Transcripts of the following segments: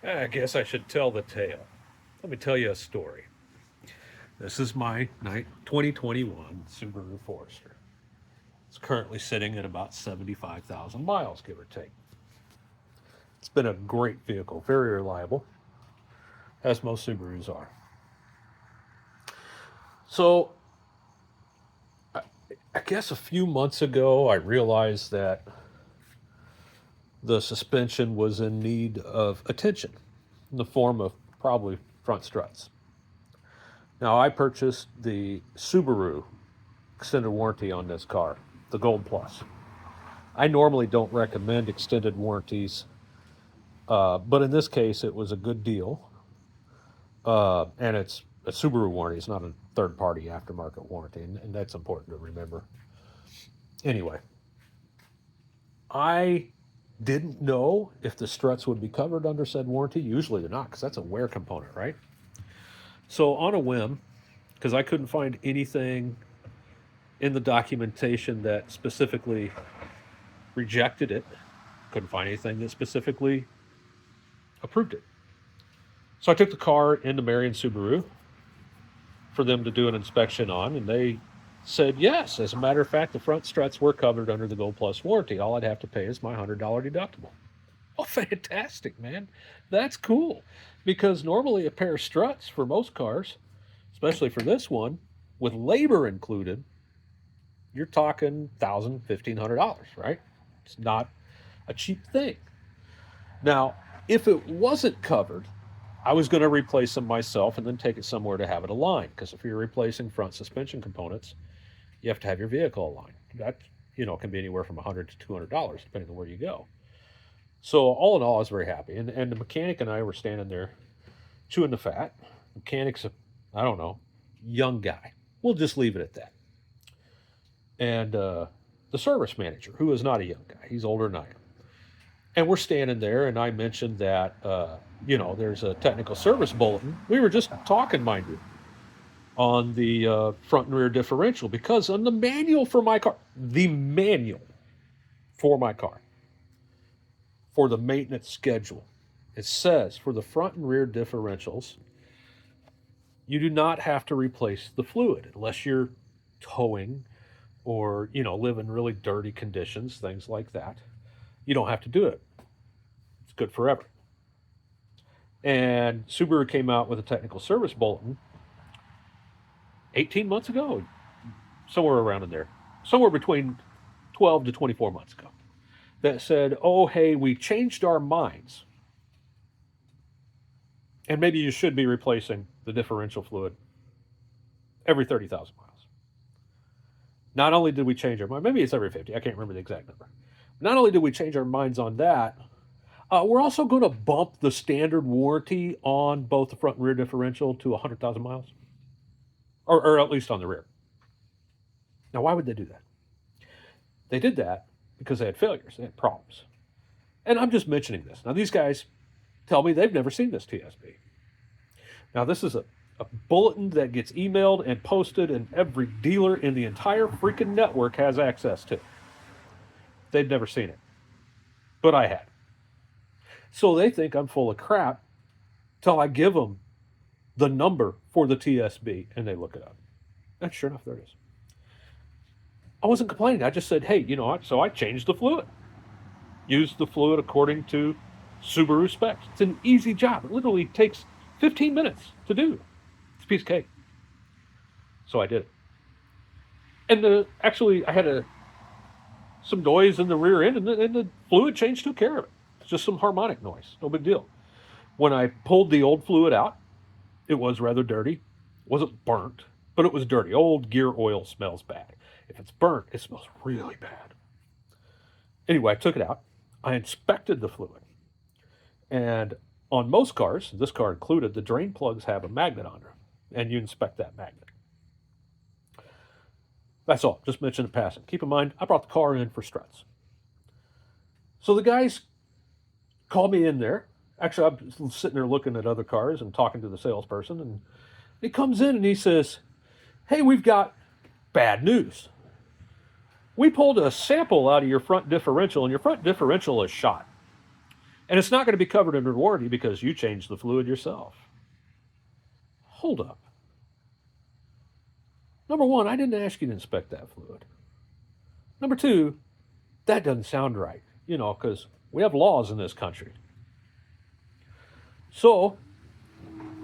I guess I should tell the tale. Let me tell you a story. This is my 2021 Subaru Forester. It's currently sitting at about 75,000 miles, give or take. It's been a great vehicle, very reliable, as most Subarus are. So, I guess a few months ago, I realized that the suspension was in need of attention in the form of probably front struts. Now, I purchased the Subaru extended warranty on this car, the Gold Plus. I normally don't recommend extended warranties, but in this case, it was a good deal. And it's a Subaru warranty, it's not a third party aftermarket warranty, and that's important to remember. Anyway, I didn't know if the struts would be covered under said warranty. Usually they're not, because that's a wear component, right? So, on a whim, because I couldn't find anything in the documentation that specifically rejected it, couldn't find anything that specifically approved it. So I took the car into Marion Subaru for them to do an inspection on, and they said yes. As a matter of fact, the front struts were covered under the Gold Plus warranty. All I'd have to pay is my $100 deductible. Oh, fantastic, man. That's cool. Because normally a pair of struts for most cars, especially for this one, with labor included, you're talking $1,000, $1,500, right? It's not a cheap thing. Now, if it wasn't covered, I was going to replace them myself and then take it somewhere to have it aligned. Because if you're replacing front suspension components, you have to have your vehicle aligned. That can be anywhere from $100 to $200 depending on where you go. So all in all, I was very happy. And the mechanic and I were standing there chewing the fat. Mechanic's I don't know, young guy. We'll just leave it at that. And the service manager, who is not a young guy, he's older than I am. And we're standing there, and I mentioned that, there's a technical service bulletin. We were just talking, mind you, on the front and rear differential, because on the manual for my car, for the maintenance schedule, it says for the front and rear differentials, you do not have to replace the fluid unless you're towing or, live in really dirty conditions, things like that. You don't have to do it. It's good forever. And Subaru came out with a technical service bulletin 18 months ago, somewhere around in there, somewhere between 12 to 24 months ago, that said, oh, hey, we changed our minds. And maybe you should be replacing the differential fluid every 30,000 miles. Not only did we change our mind, maybe it's every 50, I can't remember the exact number. Not only did we change our minds on that, we're also going to bump the standard warranty on both the front and rear differential to 100,000 miles, or at least on the rear. Now, why would they do that? They did that because they had failures, they had problems. And I'm just mentioning this. Now, these guys tell me they've never seen this TSB. Now, this is a bulletin that gets emailed and posted, and every dealer in the entire freaking network has access to. They've never seen it, but I had. So they think I'm full of crap till I give them the number for the TSB, and they look it up. And sure enough, there it is. I wasn't complaining. I just said, hey, you know what? So I changed the fluid. Used the fluid according to Subaru specs. It's an easy job. It literally takes 15 minutes to do. It's a piece of cake. So I did it. And actually, I had some noise in the rear end, and the fluid change took care of it. It's just some harmonic noise. No big deal. When I pulled the old fluid out, it was rather dirty. It wasn't burnt, but it was dirty. Old gear oil smells bad. If it's burnt, it smells really bad. Anyway, I took it out. I inspected the fluid. And on most cars, this car included, the drain plugs have a magnet on them. And you inspect that magnet. That's all. Just mention in passing. Keep in mind, I brought the car in for struts. So the guys called me in there. Actually, I'm sitting there looking at other cars and talking to the salesperson. And he comes in and he says, hey, we've got bad news. We pulled a sample out of your front differential, and your front differential is shot. And it's not going to be covered under warranty because you changed the fluid yourself. Hold up. Number one, I didn't ask you to inspect that fluid. Number two, that doesn't sound right, because we have laws in this country. So,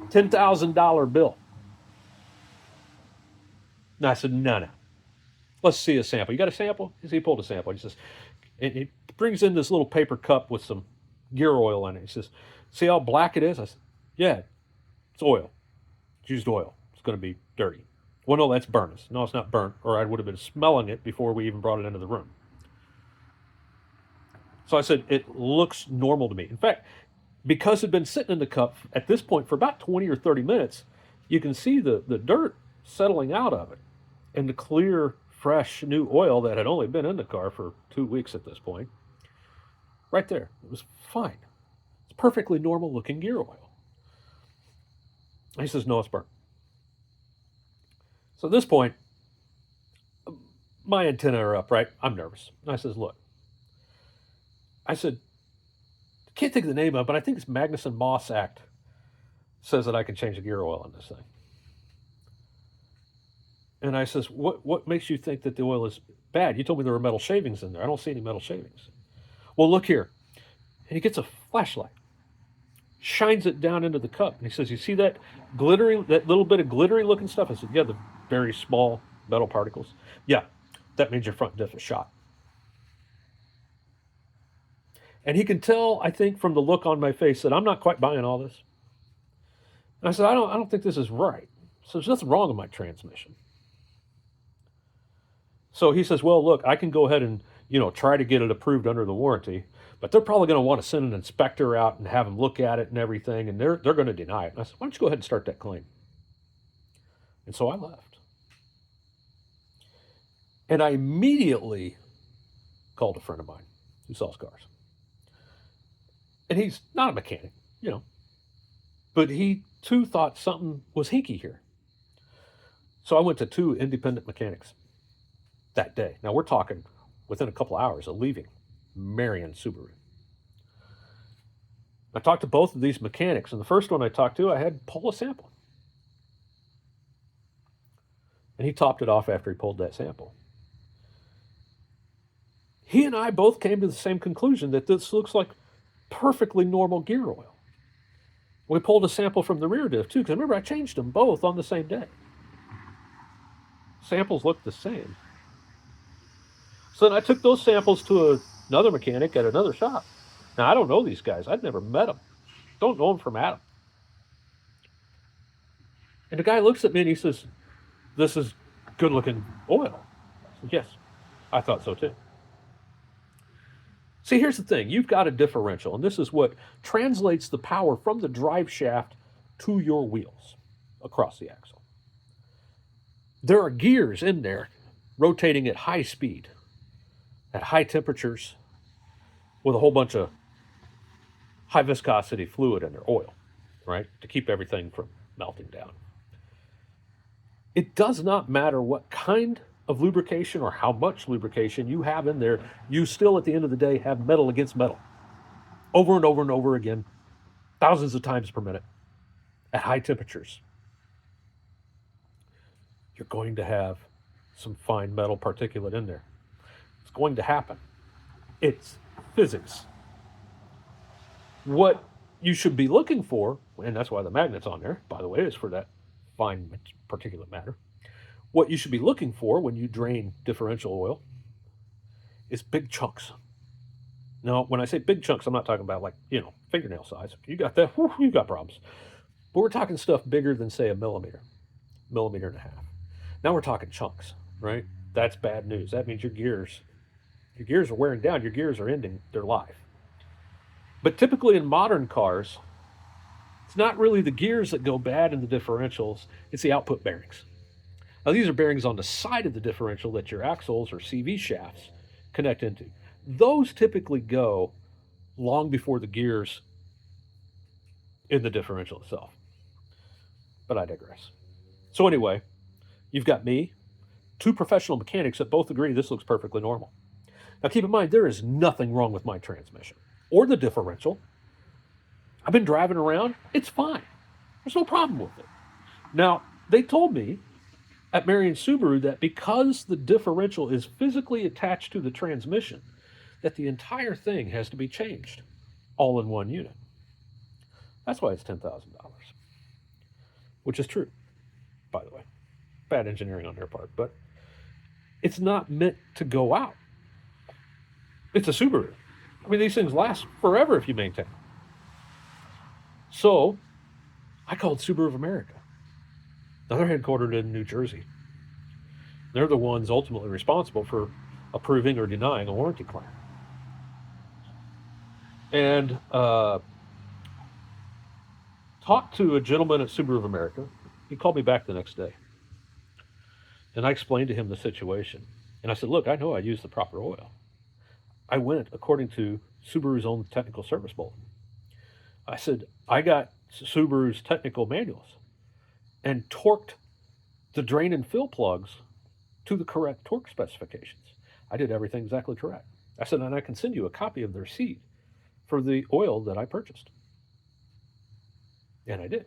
$10,000 bill. And I said, no. Let's see a sample. You got a sample? He pulled a sample. He says, and he brings in this little paper cup with some gear oil in it. He says, see how black it is? I said, yeah, it's oil. It's used oil. It's going to be dirty. Well, no, that's burnt. No, it's not burnt, or I would have been smelling it before we even brought it into the room. So I said, it looks normal to me. In fact, because it had been sitting in the cup at this point for about 20 or 30 minutes, you can see the dirt settling out of it. And the clear, fresh, new oil that had only been in the car for 2 weeks at this point, right there. It was fine. It's perfectly normal looking gear oil. And he says, no, it's burnt. So at this point, my antennae are up, right? I'm nervous. And I says, look. I said, I can't think of the name of it, but I think it's Magnuson-Moss Act says that I can change the gear oil on this thing. And I says, what makes you think that the oil is bad? You told me there were metal shavings in there. I don't see any metal shavings. Well, look here. And he gets a flashlight, shines it down into the cup. And he says, you see that glittery, that little bit of glittery looking stuff? I said, yeah, the very small metal particles. Yeah, that means your front diff is shot. And he can tell, I think, from the look on my face that I'm not quite buying all this. And I said, I don't think this is right. So there's nothing wrong with my transmission. So he says, well, look, I can go ahead and, try to get it approved under the warranty, but they're probably going to want to send an inspector out and have them look at it and everything, and they're going to deny it. And I said, why don't you go ahead and start that claim? And so I left. And I immediately called a friend of mine who sells cars. And he's not a mechanic, but he too thought something was hinky here. So I went to 2 independent mechanics that day. Now we're talking within a couple hours of leaving Marion Subaru. I talked to both of these mechanics, and the first one I talked to, I had pull a sample. And he topped it off after he pulled that sample. He and I both came to the same conclusion that this looks like perfectly normal gear oil. We pulled a sample from the rear diff too, because remember I changed them both on the same day. Samples looked the same. So then I took those samples to another mechanic at another shop. Now I don't know these guys. I'd never met them. Don't know them from Adam. And the guy looks at me and he says, this is good looking oil. I said, yes, I thought so too. See, here's the thing. You've got a differential, and this is what translates the power from the drive shaft to your wheels across the axle. There are gears in there rotating at high speed, at high temperatures, with a whole bunch of high viscosity fluid in their oil, right, to keep everything from melting down. It does not matter what kind of lubrication or how much lubrication you have in there, you still at the end of the day have metal against metal. Over and over and over again, thousands of times per minute, at high temperatures. You're going to have some fine metal particulate in there. It's going to happen. It's physics. What you should be looking for, and that's why the magnet's on there, by the way, is for that fine particulate matter. What you should be looking for when you drain differential oil is big chunks. Now, when I say big chunks, I'm not talking about fingernail size. You got that, you got problems. But we're talking stuff bigger than, say, a millimeter and a half. Now we're talking chunks, right? That's bad news. That means your gears are wearing down. Your gears are ending their life. But typically in modern cars, it's not really the gears that go bad in the differentials. It's the output bearings. Now, these are bearings on the side of the differential that your axles or CV shafts connect into. Those typically go long before the gears in the differential itself. But I digress. So anyway, you've got me, 2 professional mechanics that both agree this looks perfectly normal. Now keep in mind, there is nothing wrong with my transmission or the differential I've been driving around. It's fine. There's no problem with it. Now, they told me at Marion Subaru that because the differential is physically attached to the transmission, that the entire thing has to be changed all in one unit. That's why it's $10,000, which is true, by the way. Bad engineering on their part, but it's not meant to go out. It's a Subaru. I mean, these things last forever if you maintain them. So I called Subaru of America. Now they're headquartered in New Jersey. They're the ones ultimately responsible for approving or denying a warranty claim. And talked to a gentleman at Subaru of America. He called me back the next day. And I explained to him the situation. And I said, look, I know I used the proper oil. I went according to Subaru's own technical service bulletin. I said, I got Subaru's technical manuals and torqued the drain and fill plugs to the correct torque specifications. I did everything exactly correct. I said, and I can send you a copy of the receipt for the oil that I purchased. And I did.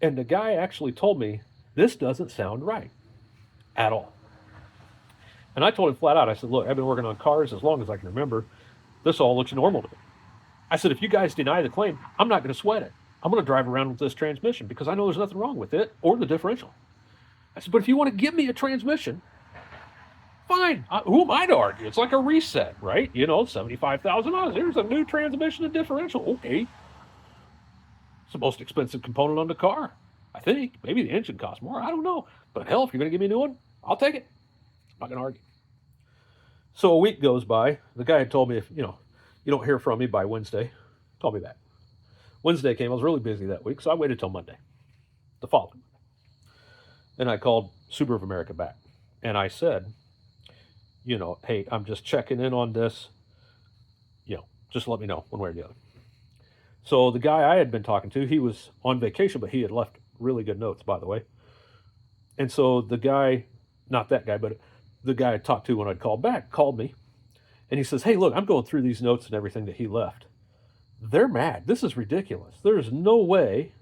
And the guy actually told me, this doesn't sound right at all. And I told him flat out, I said, look, I've been working on cars as long as I can remember. This all looks normal to me. I said, if you guys deny the claim, I'm not going to sweat it. I'm going to drive around with this transmission because I know there's nothing wrong with it or the differential. I said, but if you want to give me a transmission, fine. Who am I to argue? It's like a reset, right? You know, $75,000. Here's a new transmission and differential. Okay. It's the most expensive component on the car. I think. Maybe the engine costs more. I don't know. But hell, if you're going to give me a new one, I'll take it. I'm not going to argue. So a week goes by. The guy had told me, if you don't hear from me by Wednesday, call me back. Wednesday came. I was really busy that week, so I waited till Monday, the following Monday. And I called Subaru of America back. And I said, hey, I'm just checking in on this. Just let me know one way or the other. So the guy I had been talking to, he was on vacation, but he had left really good notes, by the way. And so the guy, not that guy, but the guy I talked to when I'd called back, called me. And he says, hey, look, I'm going through these notes and everything that he left. They're mad. This is ridiculous. There's no way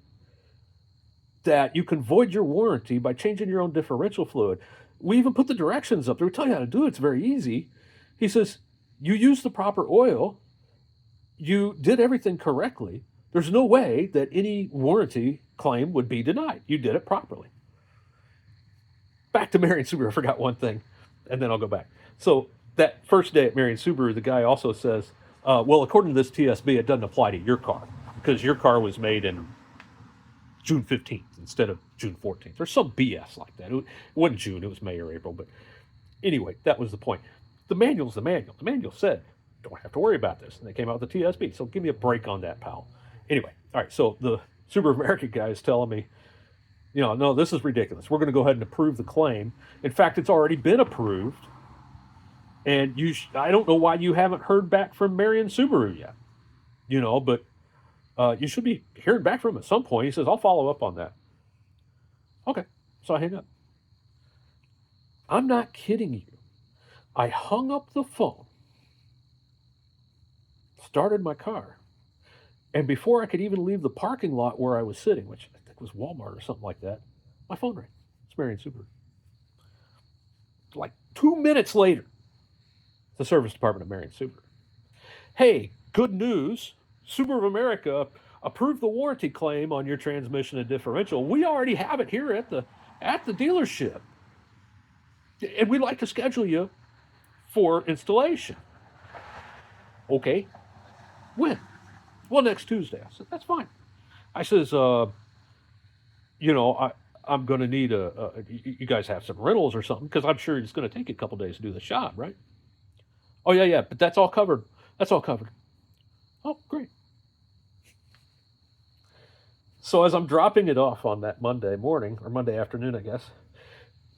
that you can void your warranty by changing your own differential fluid. We even put the directions up there. We tell you how to do it. It's very easy. He says, you use the proper oil. You did everything correctly. There's no way that any warranty claim would be denied. You did it properly. Back to Marion Subaru. I forgot one thing, and then I'll go back. So that first day at Marion Subaru, the guy also says, well, according to this TSB, it doesn't apply to your car because your car was made in June 15th instead of June 14th. There's some BS like that. It wasn't June, it was May or April. But anyway, that was the point. The manual's the manual. The manual said, don't have to worry about this. And they came out with the TSB. So give me a break on that, pal. Anyway, all right, so the Subaru America guy is telling me, no, this is ridiculous. We're going to go ahead and approve the claim. In fact, it's already been approved. And I don't know why you haven't heard back from Marion Subaru yet. But you should be hearing back from him at some point. He says, I'll follow up on that. Okay, so I hang up. I'm not kidding you. I hung up the phone, started my car, and before I could even leave the parking lot where I was sitting, which I think was Walmart or something like that, my phone rang. It's Marion Subaru. Like 2 minutes later, the service department of Marion Subaru. Hey, good news. Subaru of America approved the warranty claim on your transmission and differential. We already have it here at the dealership. And we'd like to schedule you for installation. Okay. When? Well, next Tuesday. I said, that's fine. I says, I'm going to need you guys have some rentals or something, because I'm sure it's going to take a couple days to do the job, right? Oh, yeah, but that's all covered. That's all covered. Oh, great. So as I'm dropping it off on that Monday morning, or Monday afternoon, I guess,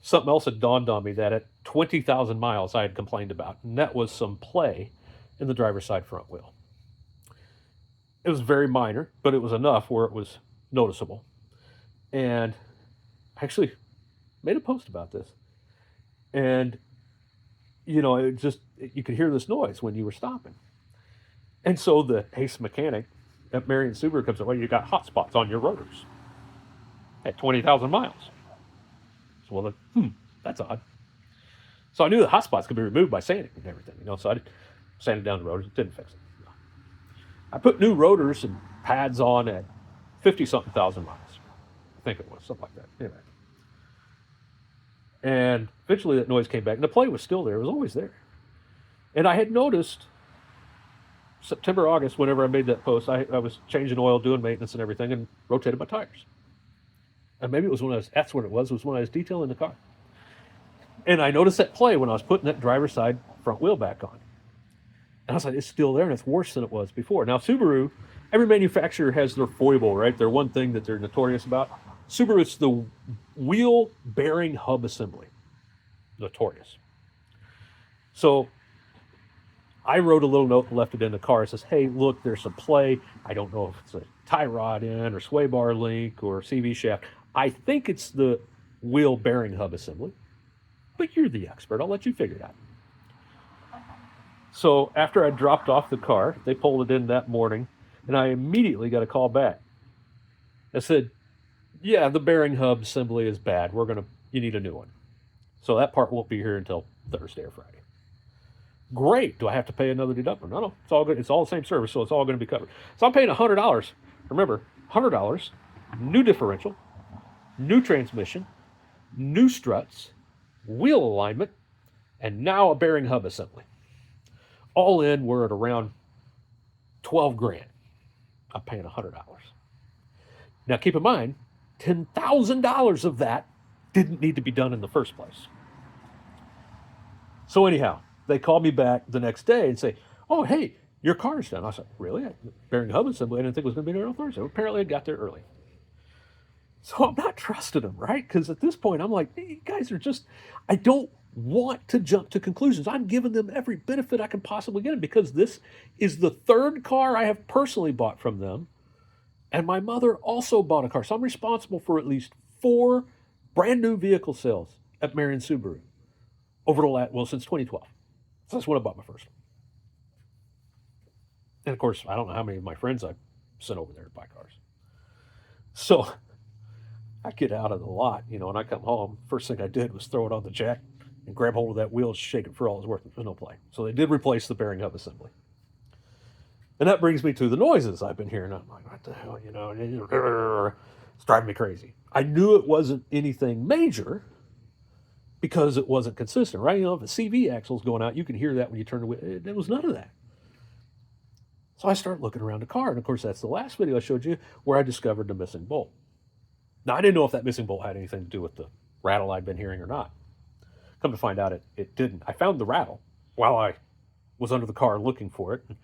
something else had dawned on me that at 20,000 miles I had complained about, and that was some play in the driver's side front wheel. It was very minor, but it was enough where it was noticeable. And I actually made a post about this. And, you could hear this noise when you were stopping. And so the Ace mechanic at Marion Subaru comes up, well, you got hot spots on your rotors at 20,000 miles. So, well, that's odd. So I knew the hot spots could be removed by sanding and everything, so I sanded down the rotors, didn't fix it. I put new rotors and pads on at 50-something thousand miles. I think it was, something like that. Anyway. And eventually that noise came back, and the play was still there. It was always there. And I had noticed September, August, whenever I made that post, I was changing oil, doing maintenance and everything, and rotated my tires. And maybe it was that's when it was when I was detailing the car. And I noticed that play when I was putting that driver's side front wheel back on. And I was like, it's still there, and it's worse than it was before. Now, Subaru, every manufacturer has their foible, right? Their one thing that they're notorious about. Subaru, it's the wheel bearing hub assembly. Notorious. So I wrote a little note and left it in the car. It says, hey, look, there's some play. I don't know if it's a tie rod end or sway bar link or CV shaft. I think it's the wheel bearing hub assembly. But you're the expert. I'll let you figure it out. So after I dropped off the car, they pulled it in that morning, and I immediately got a call back. I said, yeah, the bearing hub assembly is bad. You need a new one. So that part won't be here until Thursday or Friday. Great. Do I have to pay another deductible? No, it's all good. It's all the same service, so it's all going to be covered. So I'm paying $100. Remember, $100, new differential, new transmission, new struts, wheel alignment, and now a bearing hub assembly. All in, we're at around $12,000. I'm paying $100. Now, keep in mind, $10,000 of that didn't need to be done in the first place. So anyhow, they called me back the next day and say, oh, hey, your car's done. I said, really? Bearing hub assembly, I didn't think it was going to be there on Thursday. Apparently, I got there early. So I'm not trusting them, right? Because at this point, I'm like, hey, you guys are just, I don't want to jump to conclusions. I'm giving them every benefit I can possibly get them because this is the third car I have personally bought from them. And my mother also bought a car. So I'm responsible for at least 4 brand new vehicle sales at Marion Subaru since 2012. So that's when I bought my first one. And of course, I don't know how many of my friends I sent over there to buy cars. So I get out of the lot, and I come home. First thing I did was throw it on the jack and grab hold of that wheel and shake it for all it's worth. There's no play. So they did replace the bearing hub assembly. And that brings me to the noises I've been hearing. I'm like, what the hell, it's driving me crazy. I knew it wasn't anything major because it wasn't consistent, right? If a CV axle's going out, you can hear that when you turn the wheel. There was none of that. So I start looking around the car. And of course, that's the last video I showed you where I discovered the missing bolt. Now, I didn't know if that missing bolt had anything to do with the rattle I'd been hearing or not. Come to find out, it didn't. I found the rattle while I was under the car looking for it and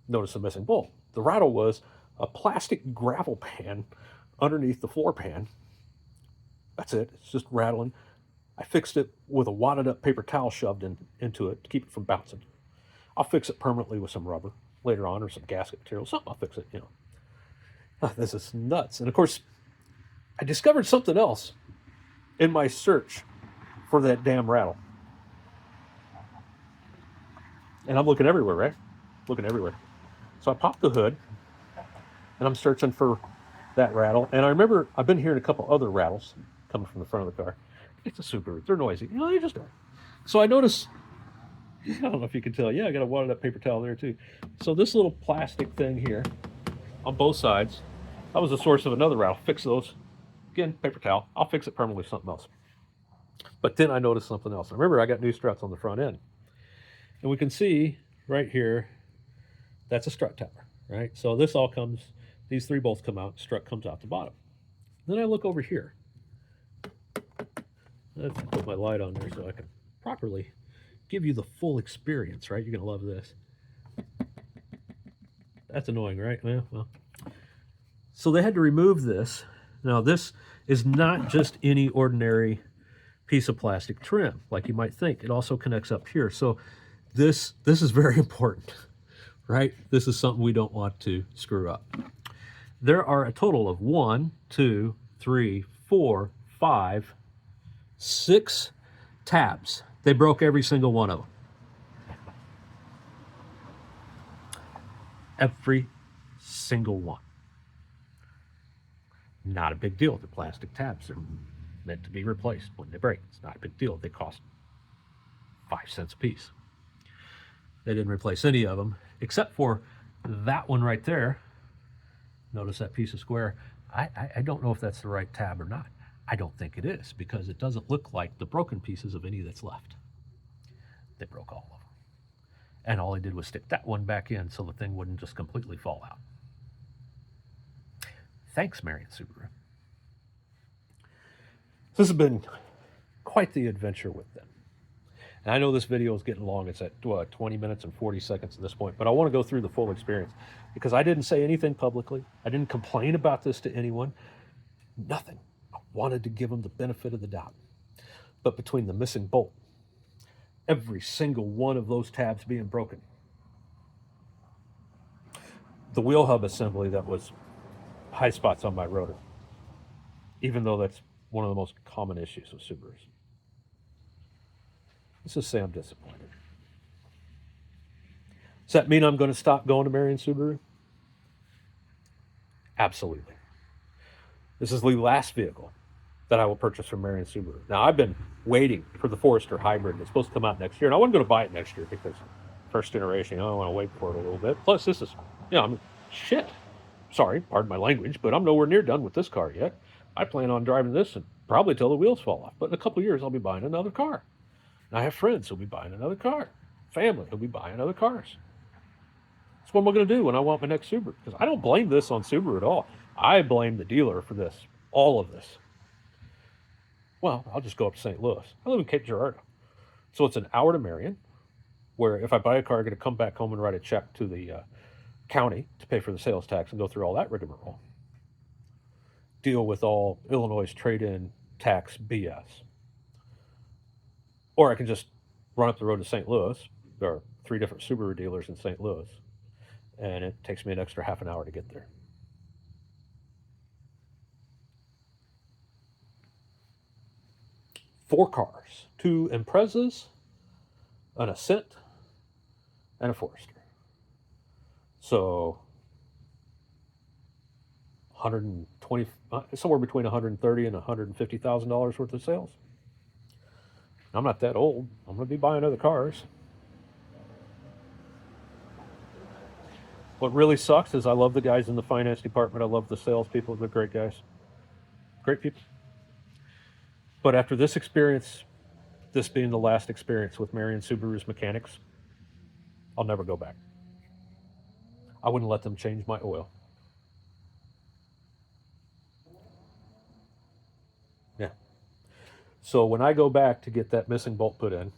noticed the missing bolt. The rattle was a plastic gravel pan underneath the floor pan. That's it. It's just rattling. I fixed it with a wadded up paper towel shoved into it to keep it from bouncing. I'll fix it permanently with some rubber later on or some gasket material. Something I'll fix it, This is nuts. And of course, I discovered something else in my search for that damn rattle. And I'm looking everywhere, right? Looking everywhere. So I popped the hood, and I'm searching for that rattle. And I remember I've been hearing a couple other rattles coming from the front of the car. It's a Subaru. They're noisy. They just are. So I noticed, I don't know if you can tell. Yeah, I got a wadded up paper towel there too. So this little plastic thing here on both sides, that was the source of another rattle. Fix those. Again, paper towel. I'll fix it permanently with something else. But then I noticed something else. Remember, I got new struts on the front end. And we can see right here, that's a strut topper, right? So this all comes, these 3 bolts come out, strut comes out the bottom. Then I look over here. Let's put my light on there so I can properly give you the full experience, right? You're going to love this. That's annoying, right? Yeah, well. So they had to remove this. Now, this is not just any ordinary piece of plastic trim, like you might think. It also connects up here. So this is very important, right? This is something we don't want to screw up. There are a total of 1, 2, 3, 4, 5, 6 tabs. They broke every single one of them. Every single one. Not a big deal. They're plastic tabs. They're meant to be replaced when they break. It's not a big deal. They cost 5 cents a piece. They didn't replace any of them except for that one right there. Notice that piece of square. I don't know if that's the right tab or not. I don't think it is, because it doesn't look like the broken pieces of any that's left. They broke all of them. And all I did was stick that one back in so the thing wouldn't just completely fall out. Thanks, Marion Subaru. This has been quite the adventure with them. And I know this video is getting long. It's at 20 minutes and 40 seconds at this point, but I want to go through the full experience because I didn't say anything publicly. I didn't complain about this to anyone. Nothing. I wanted to give them the benefit of the doubt. But between the missing bolt, every single one of those tabs being broken, the wheel hub assembly that was high spots on my rotor, even though that's one of the most common issues with Subarus. Let's just say I'm disappointed. Does that mean I'm going to stop going to Marion Subaru? Absolutely. This is the last vehicle that I will purchase from Marion Subaru. Now, I've been waiting for the Forester Hybrid. It's supposed to come out next year, and I wasn't going to buy it next year because first generation, I want to wait for it a little bit. Plus, this is, shit. Sorry, pardon my language, but I'm nowhere near done with this car yet. I plan on driving this and probably till the wheels fall off. But in a couple of years, I'll be buying another car. And I have friends who'll be buying another car. Family who'll be buying other cars. That's what I'm going to do when I want my next Subaru. Because I don't blame this on Subaru at all. I blame the dealer for this. All of this. Well, I'll just go up to St. Louis. I live in Cape Girardeau. So it's an hour to Marion, where if I buy a car, I'm going to come back home and write a check to the county to pay for the sales tax and go through all that rigmarole. Deal with all Illinois trade-in tax BS. Or I can just run up the road to St. Louis. There are 3 different Subaru dealers in St. Louis, and it takes me an extra half an hour to get there. Four cars, 2 Imprezas, an Ascent, and a Forester. So 120, somewhere between $130,000 and $150,000 worth of sales. I'm not that old. I'm going to be buying other cars. What really sucks is I love the guys in the finance department. I love the salespeople. They're great guys. Great people. But after this experience, this being the last experience with Marion Subaru's mechanics, I'll never go back. I wouldn't let them change my oil. Yeah. So when I go back to get that missing bolt put in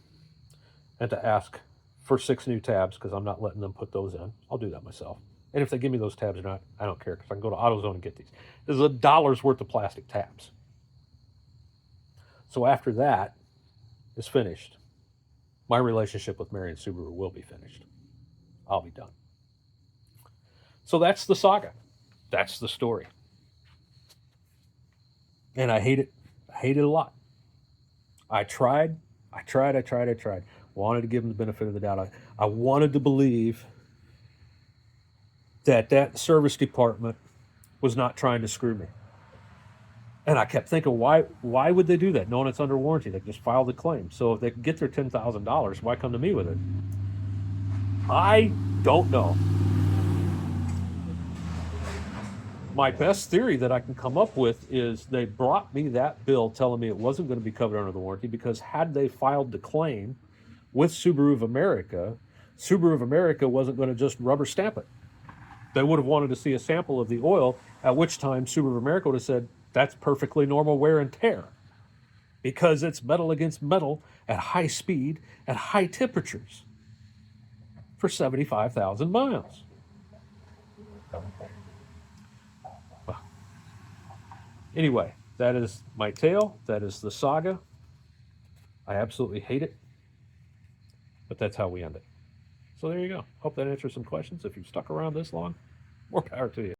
and to ask for 6 new tabs, because I'm not letting them put those in, I'll do that myself. And if they give me those tabs or not, I don't care, because I can go to AutoZone and get these. This is $1 worth of plastic tabs. So after that is finished, my relationship with Marion Subaru will be finished. I'll be done. So that's the saga. That's the story. And I hate it. I hate it a lot. I tried. Wanted to give them the benefit of the doubt. I wanted to believe that service department was not trying to screw me. And I kept thinking, why would they do that, knowing it's under warranty? They just filed a claim. So if they can get their $10,000, why come to me with it? I don't know. My best theory that I can come up with is they brought me that bill telling me it wasn't going to be covered under the warranty, because had they filed the claim with Subaru of America wasn't going to just rubber stamp it. They would have wanted to see a sample of the oil, at which time Subaru of America would have said, that's perfectly normal wear and tear, because it's metal against metal at high speed, at high temperatures for 75,000 miles. Well, anyway, that is my tale. That is the saga. I absolutely hate it, but that's how we end it. So there you go. Hope that answers some questions. If you've stuck around this long, more power to you.